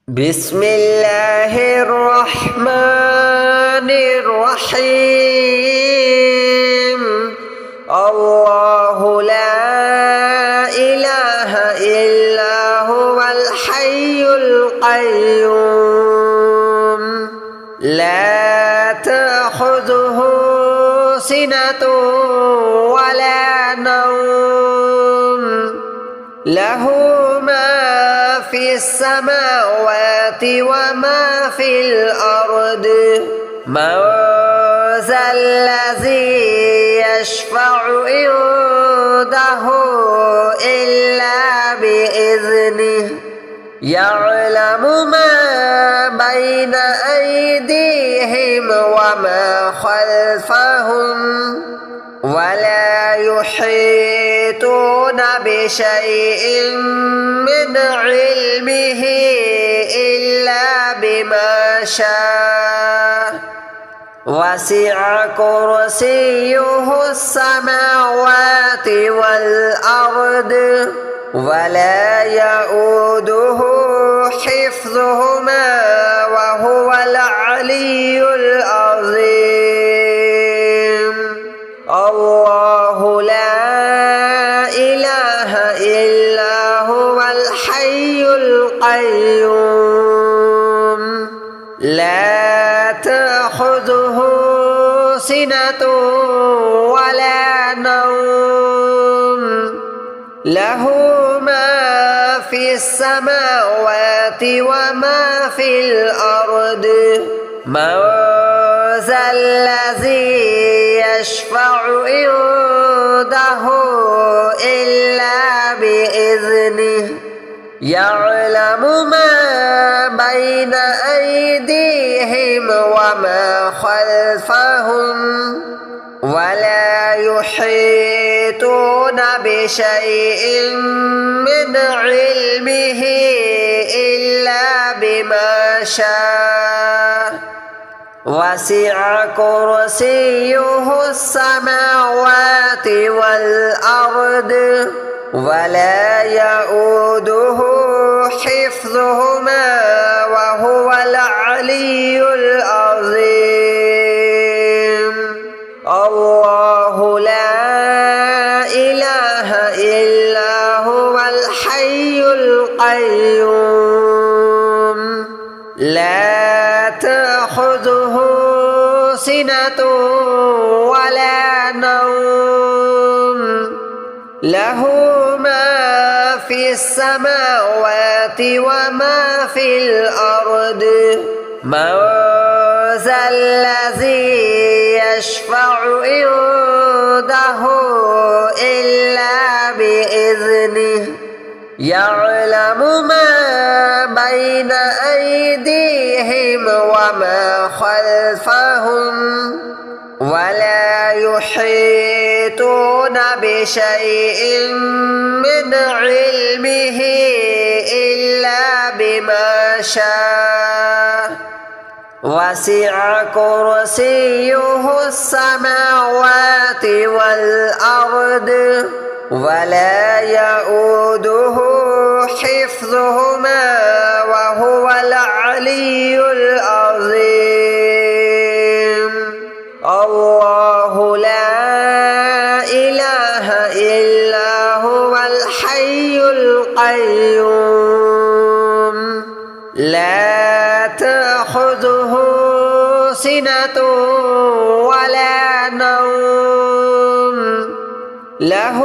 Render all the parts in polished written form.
بسم الله الرحمن الرحيم. الله لا إله إلا هو الحي القيوم لا تأخذه سنة ولا نوم له ما في السماوات وما في الأرض من ذا الذي يشفع عنده إلا بإذنه يعلم ما بين أيديهم وما خلفهم ولا يحيطون بشيء من علمه إلا بما شاء وسع كرسيه السماوات والأرض ولا يؤوده حفظهما وهو العلي العظيم. الله لا إله إلا هو الحي القيوم لا تأخذه سنة ولا نوم له ما في السماوات وما في الأرض من ذا الذي يشفع عنده إلا بإذنه يعلم ما بين أيديهم وما خلفهم ولا يحيطون بشيء من علمه إلا بما شاء وسع كرسيه السماوات والأرض ولا يؤوده حفظهما وهو العلي العظيم. الله لا إله إلا هو الحي القيوم لا تأخذه سنة ولا نوم له ما في السماوات وما في الأرض من ذا الذي يشفع عنده إلا بإذنه يعلم ما بين أيديهم وما خلفهم ولا يحيطون بشيء من علمه إلا بما شاء وسع كرسيه السماوات والأرض ولا يؤوده حفظهما وهو العلي العظيم. الله لا إله إلا هو الحي القيوم لا تأخذه سنة ولا نوم له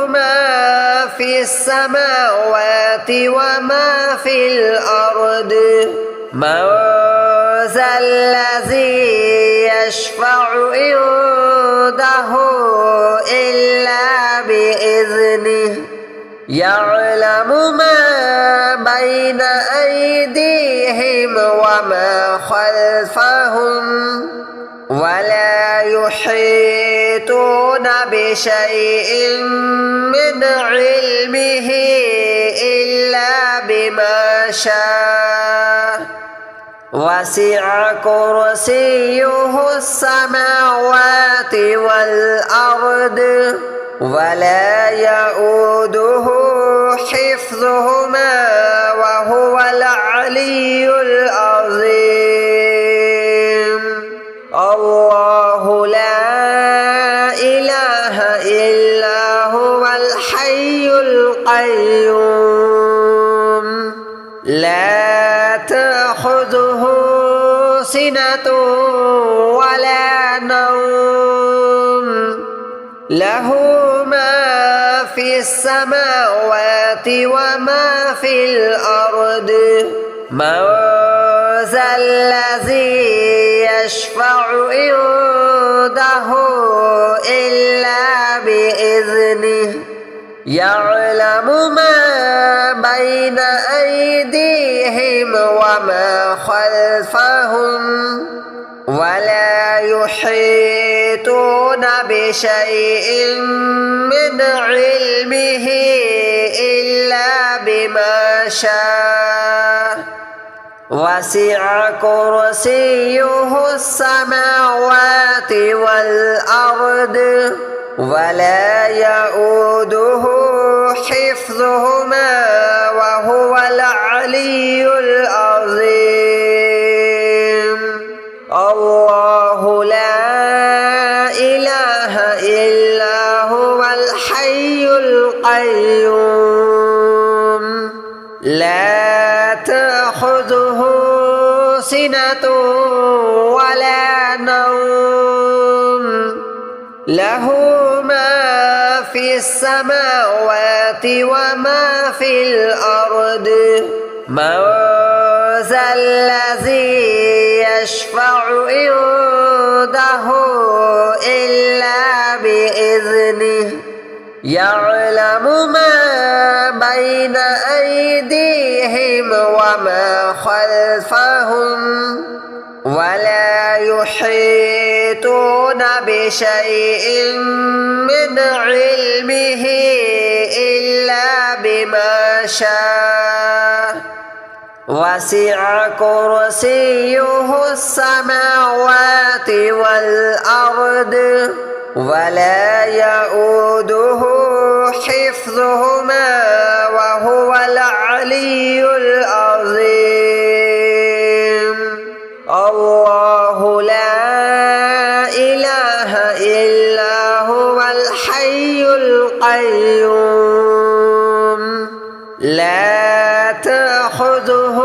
ما في السماوات وما في الأرض من ذا الذي يشفع عنده إلا بإذنه يعلم ما بين أيديهم وما خلفهم ولا يحيطون بشيء من علمه إلا بما شاء وسع كرسيه السماوات والأرض ولا يؤوده حفظهما وهو العلي العظيم. الله لا إله إلا هو الحي القيوم لا تأخذه سنة ولا نوم له ما في السماوات وما في الأرض من ذا الذي يشفع عنده إلا بإذنه يعلم ما بين أيديهم وما خلفهم ولا يحيطون بشيء من علمه إلا بما شاء وسع كرسيه السماوات والأرض ولا يؤوده حفظهما وهو العلي العظيم. الله لا إله إلا هو الحي القيوم لا تأخذه سنة ولا نوم له ما في السماوات وما في الأرض من ذا الذي يشفع عنده إلا بإذنه يعلم ما بين أيديهم وما خلفهم ولا يحيطون بشيء من علمه إلا بما شاء وسع كرسيه السماوات والأرض ولا يؤوده حفظهما وهو العلي العظيم. الله لا إله إلا هو الحي القيوم لا تأخذه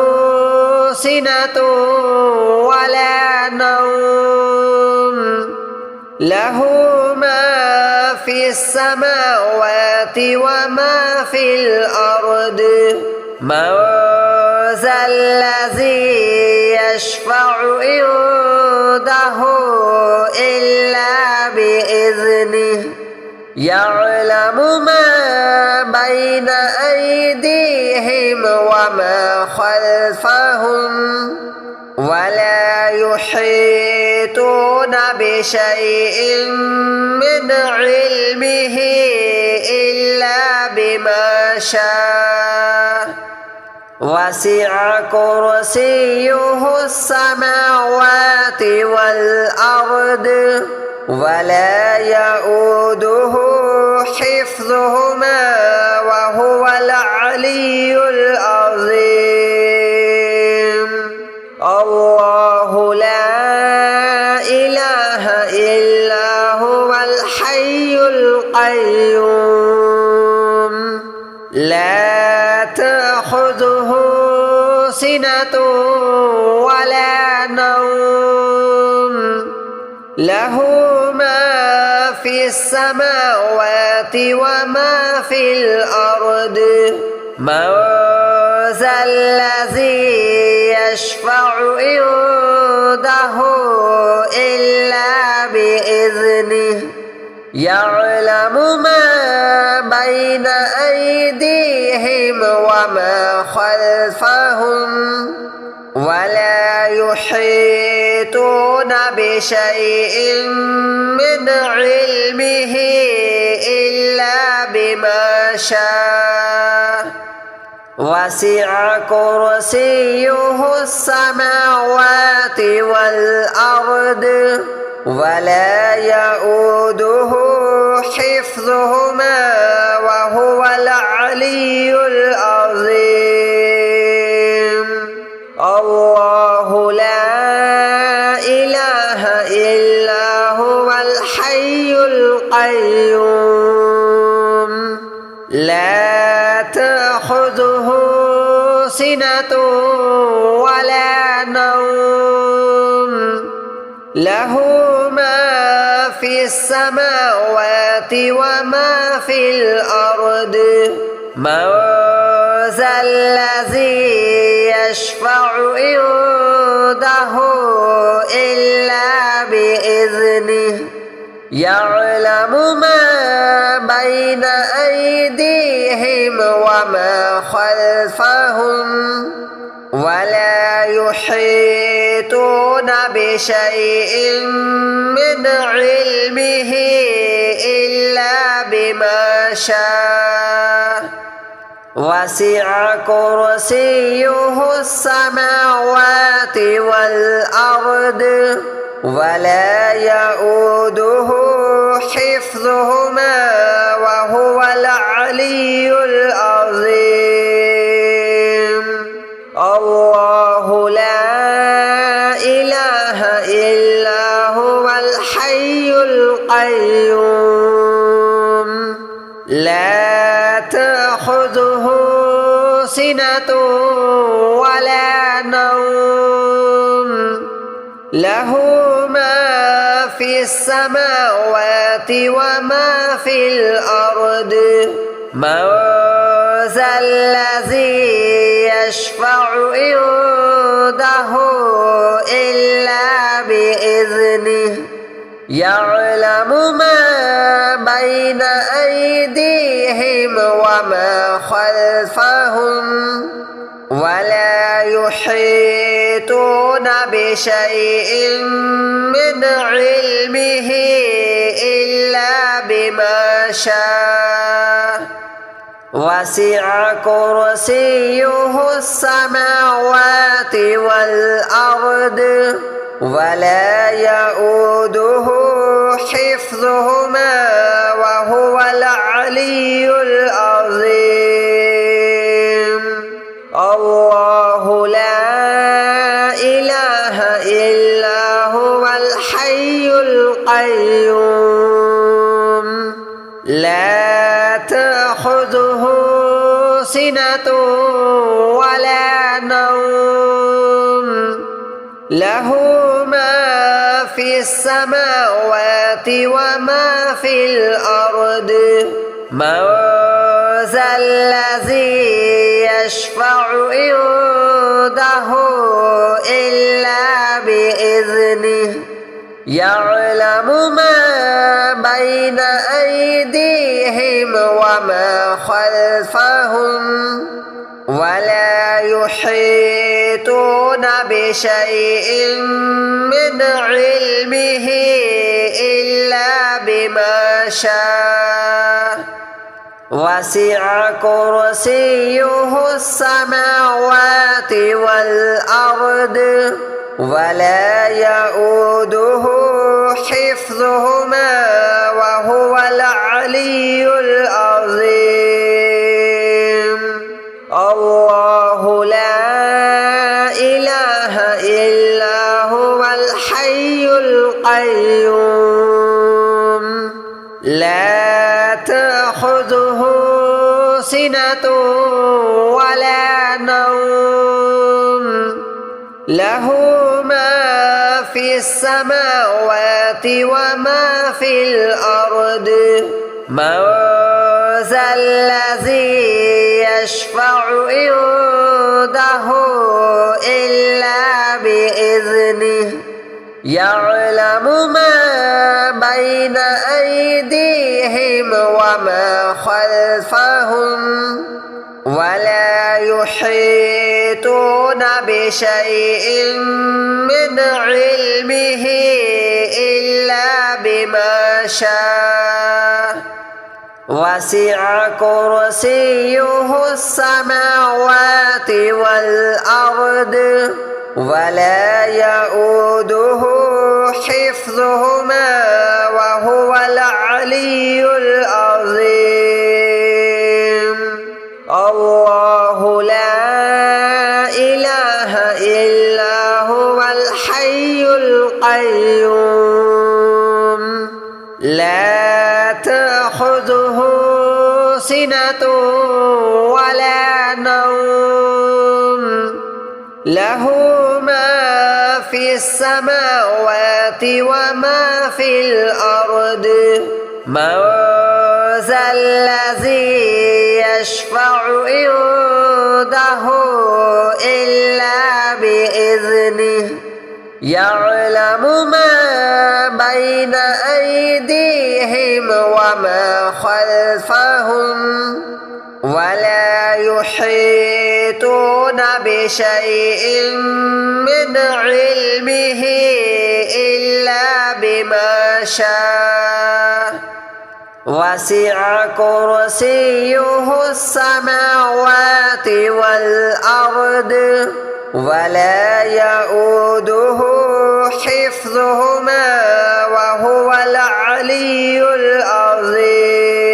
سنة ولا نوم له ما في السماوات وما في الأرض من ذا الذي يشفع عنده إلا بإذنه يعلم ما بين أيديهم وما خلفهم ولا يحيطون بشيء من علمه إلا بما شاء وسع كرسيه السماوات والأرض ولا يؤوده حفظهما وهو العلي العظيم. الله لا إله إلا هو الحي القيوم لا تأخذه سنة ولا نوم له ما في السماوات وما في الأرض من ذا الذي يشفع عنده إلا بإذنه يعلم ما بين أيديهم وما خلفهم ولا يحيطون بشيء من علمه إلا بما شاء وسع كرسيه السماوات والأرض ولا يؤوده حفظهما الله لا إله إلا هو الحي القيوم لا تأخذه سنة ولا نوم له ما في السماوات وما في الأرض من ذا الذي يشفع عنده إلا بإذنه يعلم ما بين أيديهم وما خلفهم ولا يحيطون بشيء من علمه إلا بما شاء وسع كرسيه السماوات والأرض ولا يؤوده حفظهما وهو العلي العظيم الله لا إله إلا هو الحي القيوم لا تأخذه سنة ولا نوم له ما في السماوات وما في الأرض من ذا الذي يشفع عنده إلا بإذنه يعلم ما بين أيديهم وما خلفهم ولا يحيطون بشيء من علمه إلا بما شاء وسع كرسيه السماوات والأرض ولا يؤوده حفظهما وهو العلي العظيم الله لا إله إلا هو الحي القيوم لا تأخذه سنة ولا نوم له ما في السماوات وما في الأرض من ذا الذي يشفع عنده إلا بإذنه يعلم ما بين أيديهم وما خلفهم ولا يحيطون بشيء من علمه إلا بما شاء وسع كرسيه السماوات والأرض ولا يؤوده حفظهما وهو العلي العظيم الله لا إله إلا هو الحي القيوم لا تأخذه سنة ولا نوم له ما في السماوات وما في الأرض من ذا الذي يشفع عنده إلا بإذنه يعلم ما بين أيديهم وما خلفهم ولا يحيطون بشيء من علمه إلا بما شاء وسع كرسيه السماوات والأرض ولا يؤوده حفظهما وهو العلي العظيم الله لا إله إلا القيوم لا تأخذه سنة ولا نوم له ما في السماوات وما في الأرض من ذا الذي يشفع عنده إلا بإذنه يعلم ما بين أيديهم وما خلفهم ولا يحيطون بشيء من علمه إلا بما شاء وسع كرسيه السماوات والأرض ولا يؤوده حفظهما وهو العلي العظيم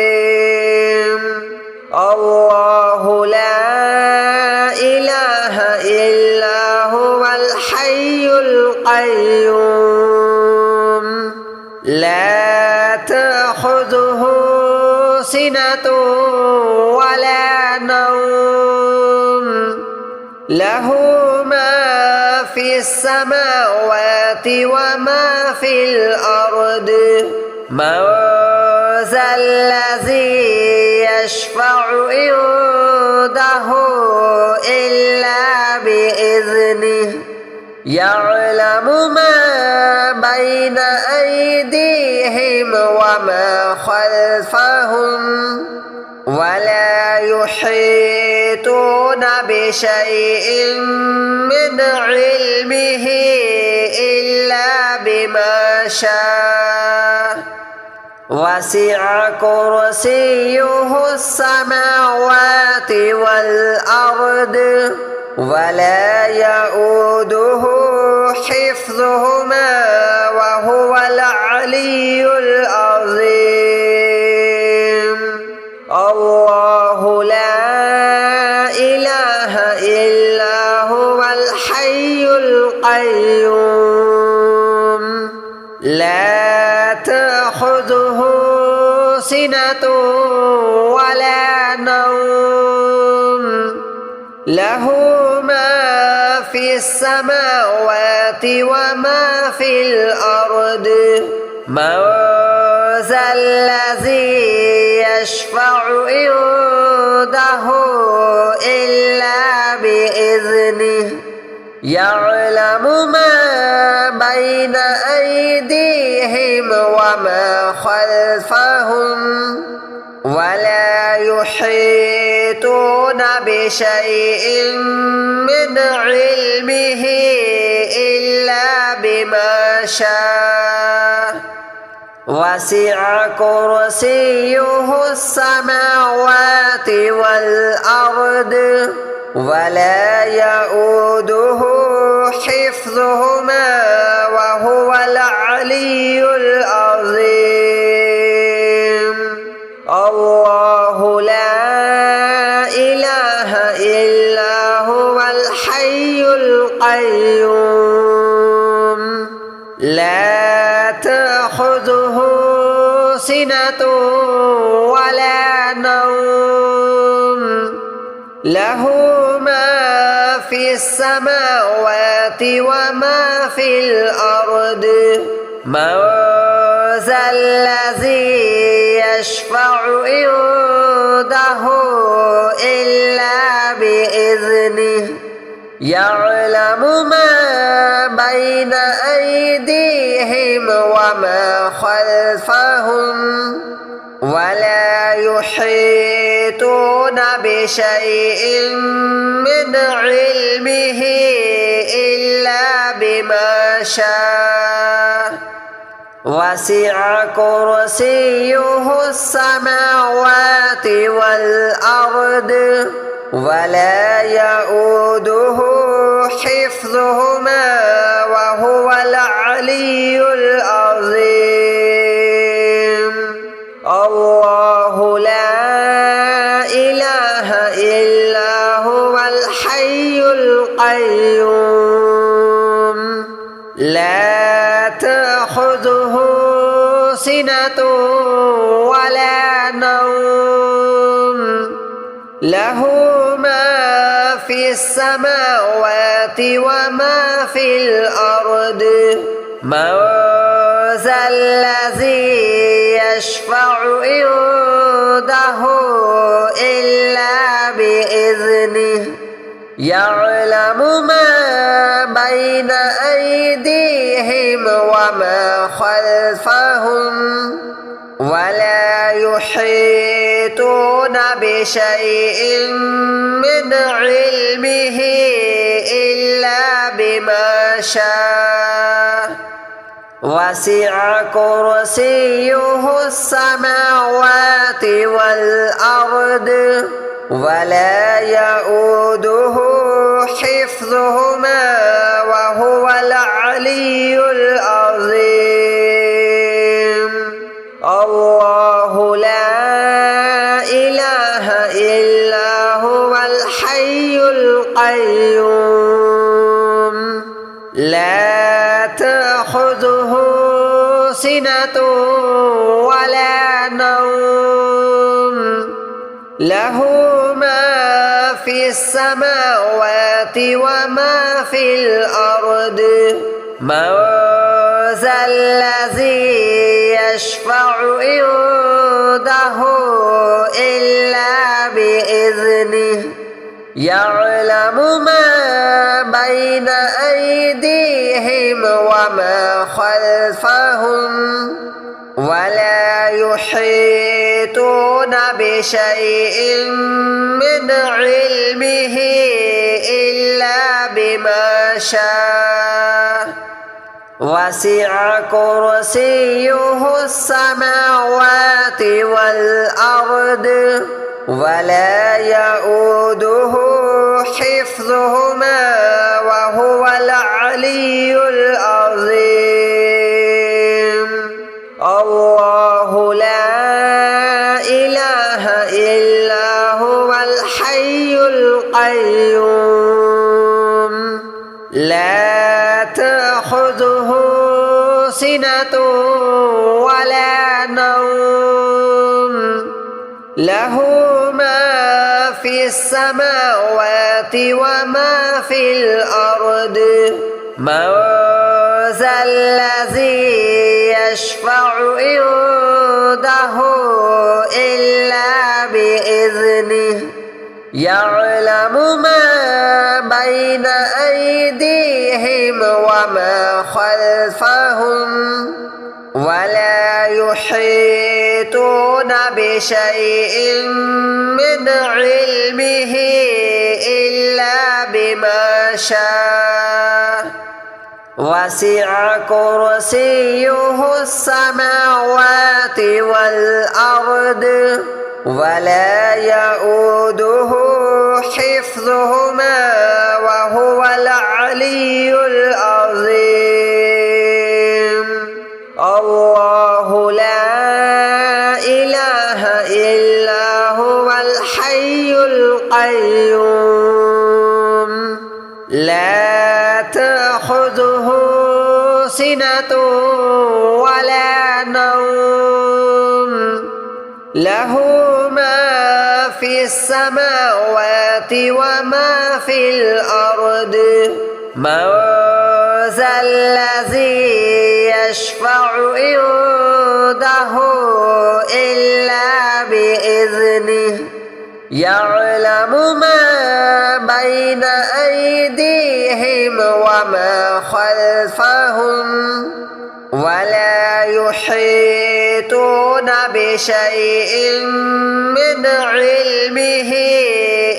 الله لا إله إلا هو الحي القيوم لا تأخذه سنة ولا نوم له ما في السماوات وما في الأرض من ذا الذي يشفع عنده إلا بإذنه يعلم ما بين أيديهم وما خلفهم ولا يحيطون بشيء من علمه إلا بما شاء وسع كرسيه السماوات والأرض ولا يؤوده حفظهما وهو العلي العظيم الله لا إله إلا هو الحي القيوم لا تأخذه سنة ولا نوم له ما في السماوات وما في الأرض من ذا الذي يشفع عنده إلا بإذنه يعلم ما بين أيديهم وما خلفهم ولا يحيطون بشيء من علمه إلا بما شاء وسع كرسيه السماوات والأرض ولا يؤوده حفظهما وهو العلي العظيم الله لا إله إلا هو الحي القيوم لا تأخذه سنة ولا نوم له ما في السماوات وما في الأرض من ذا الذي يشفع عنده إلا بإذنه يعلم ما بين أيديهم وما خلفهم ولا يحيطون بشيء من علمه إلا بما شاء وسع كرسيه السماوات والأرض ولا يؤوده حفظهما وهو العلي العظيم الله لا إله إلا هو الحي القيوم لا تأخذه سنة ولا نوم له ما في السماوات وما في الأرض من ذا الذي يشفع عنده إلا بإذنه يعلم ما بين أيديهم وما خلفهم ولا يحيطون بشيء من علمه إلا بما شاء وسع كرسيه السماوات والأرض ولا يؤوده حفظهما وهو العلي العظيم الله لا إله إلا هو الحي القيوم لا تأخذه سنة ولا نوم له ما في السماوات وما في الأرض من ذا الذي يشفع عنده إلا بإذنه يعلم ما بين أيديهم وما خلفهم ولا يحيطون بشيء من علمه إلا بما شاء وسع كرسيه السماوات والأرض ولا يؤوده حفظهما وهو العلي العظيم الله لا إله إلا هو الحي القيوم لا تأخذه سنة ولا نوم له ما في السماوات وما في الأرض من ذا الذي يشفع عنده إلا بإذنه يعلم ما بين أيديهم وما خلفهم ولا يحيطون بشيء من علمه إلا بما شاء وسع كرسيه السماوات والأرض ولا يؤوده حفظهما وهو العلي العظيم الله لا إله إلا هو الحي القيوم لا تأخذه سنة ولا نوم له ما في السماوات وما في الأرض من ذا الذي يشفع عنده إلا بإذنه يعلم ما بين أيديهم وما خلفهم ولا يحيطون بشيء من علمه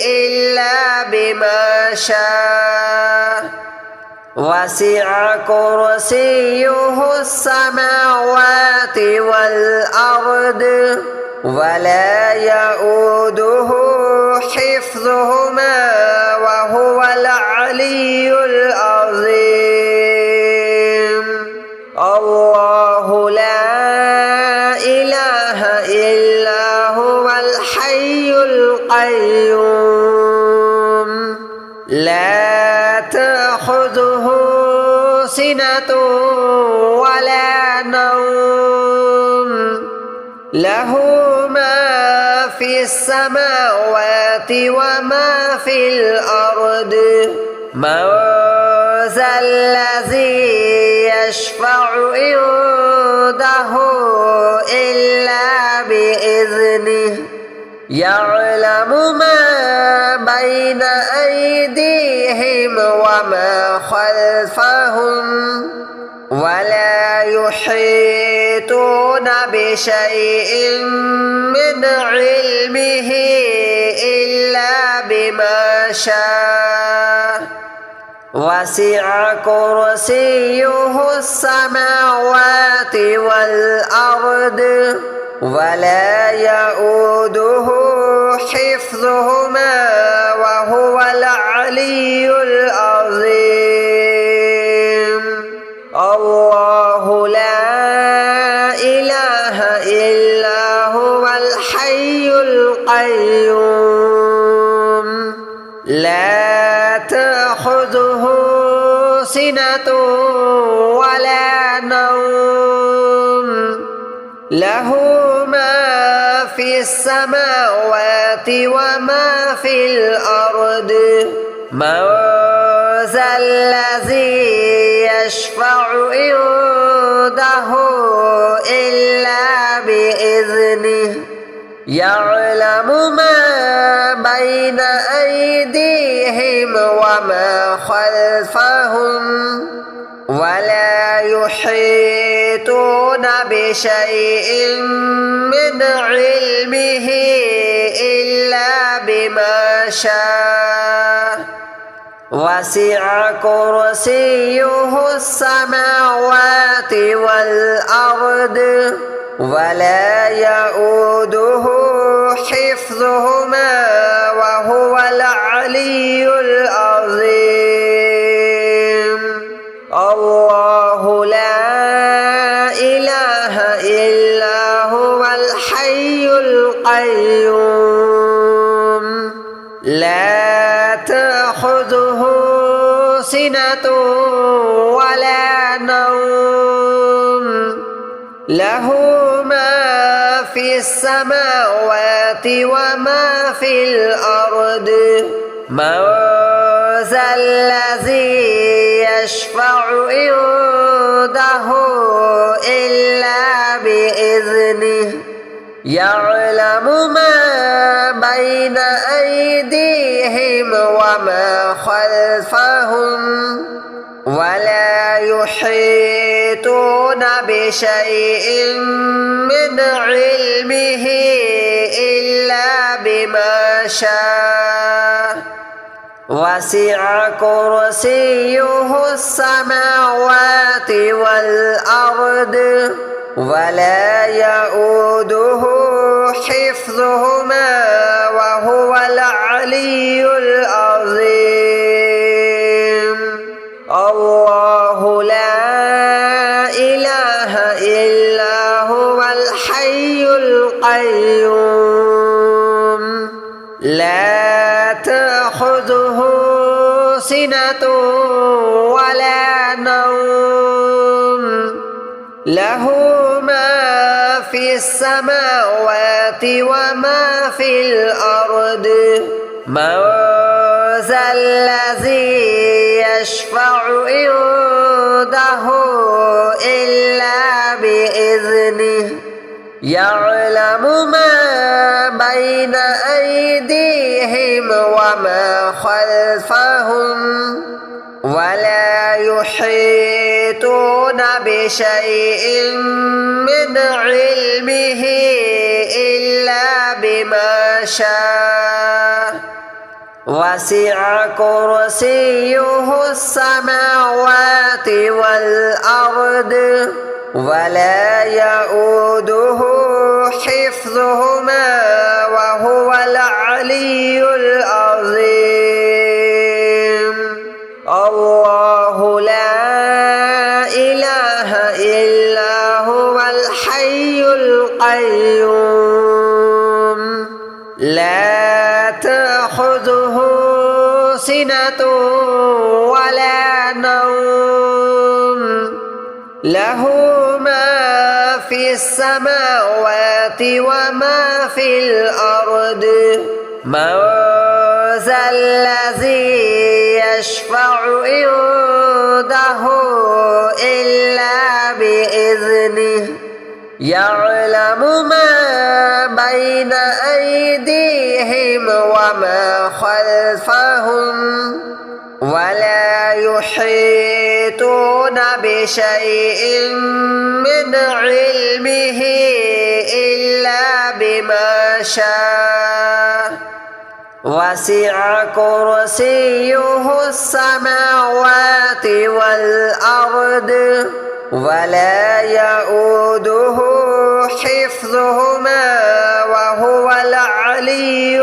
إلا بما شاء وسع كرسيه السماوات والأرض ولا يؤوده حفظهما وهو العلي العظيم الله لا إله إلا هو الحي القيوم لا تأخذه سنة ولا نوم له ما في السماوات وما في الأرض من ذا الذي يشفع عنده إلا بإذنه يعلم ما بين أيديهم وما خلفهم ولا يحيطون بشيء من علمه إلا بما شاء وسع كرسيه السماوات والأرض ولا يؤوده حفظهما وهو العلي العظيم الله لا إله إلا هو الحي القيوم لا تأخذه سنة ولا نوم له ما في السماوات وما في الأرض من ذا الذي يشفع عنده إلا بإذنه يعلم ما بين أيديهم وما خلفهم ولا يحيطون بشيء من علمه إلا بما شاء وسع كرسيه السماوات والأرض ولا يؤوده حفظهما وهو العلي العظيم الله لا إله إلا هو الحي القيوم لا تأخذه سنة ولا نوم له ما في السماوات وما في الأرض من ذا الذي يشفع عنده إلا بإذنه يعلم ما بين أيديهم وما خلفهم ولا يحيطون بشيء من علمه إلا بما شاء وسع كرسيه السماوات والأرض ولا يؤوده حفظهما وهو العلي العظيم الله لا إله إلا هو الحي القيوم لا تأخذه سنة ولا نوم له ما في السماوات وما في الأرض من ذا الذي يشفع عنده إلا بإذنه يعلم ما بين أيديهم وما خلفهم ولا يحيطون بشيء من علمه إلا بما شاء وسع كرسيه السماوات والأرض ولا يؤوده حفظهما وهو العلي العظيم الله لا إله إلا هو الحي القيوم لا تأخذه سنة ولا نوم له ما في السماوات وما في الأرض من ذا الذي يشفع عنده إلا بإذنه يعلم ما بين أيديهم وما خلفهم ولا يحيطون بشيء من علمه إلا بما شاء وسع كرسيه السماوات والأرض ولا يؤوده حفظهما وهو العلي